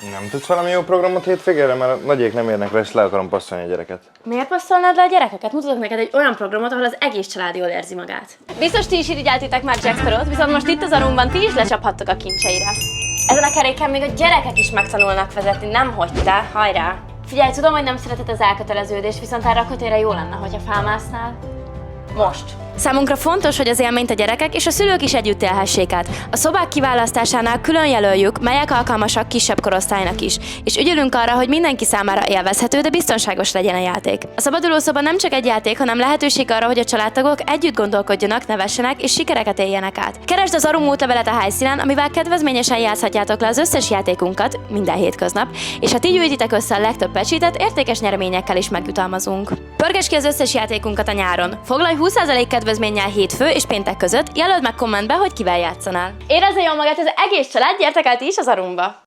Nem tudsz valami jó programot hétvégére, mert a nagyék nem érnek rá, és le akarom passzolni a gyereket. Miért passzolnád le a gyerekeket? Mutatok neked egy olyan programot, ahol az egész család jól érzi magát. Biztos ti is irigyeltétek már Jack Sparrowt, viszont most itt az Arunkban ti is lecsaphattok a kincseire. Ezen a keréken még a gyerekek is megtanulnak vezetni, nemhogy te, hajrá! Figyelj, tudom, hogy nem szereted az elköteleződést, viszont erre a kötélre jó lenne, hogyha felmásznál. Most. Számunkra fontos, hogy az élményt a gyerekek és a szülők is együtt élhessék át. A szobák kiválasztásánál külön jelöljük, melyek alkalmasak kisebb korosztálynak is, és ügyelünk arra, hogy mindenki számára élvezhető, de biztonságos legyen a játék. A szabadulószoba nem csak egy játék, hanem lehetőség arra, hogy a családtagok együtt gondolkodjanak, nevessenek és sikereket éljenek át. Keresd az Arunk útlevelet a helyszínen, amivel kedvezményesen játszhatjátok le az összes játékunkat minden hétköznap, és ha ti gyűjtitek össze a legtöbb pecsétet, értékes nyereményekkel is megjutalmazunk. Pörgesd ki az összes játékunkat a nyáron. Foglalj 20% kedvezménnyel hétfő és péntek között, jelöld meg kommentbe, hogy kivel játszanál. Érezze jól magát az egész család, gyertek el ti is az Arunkba!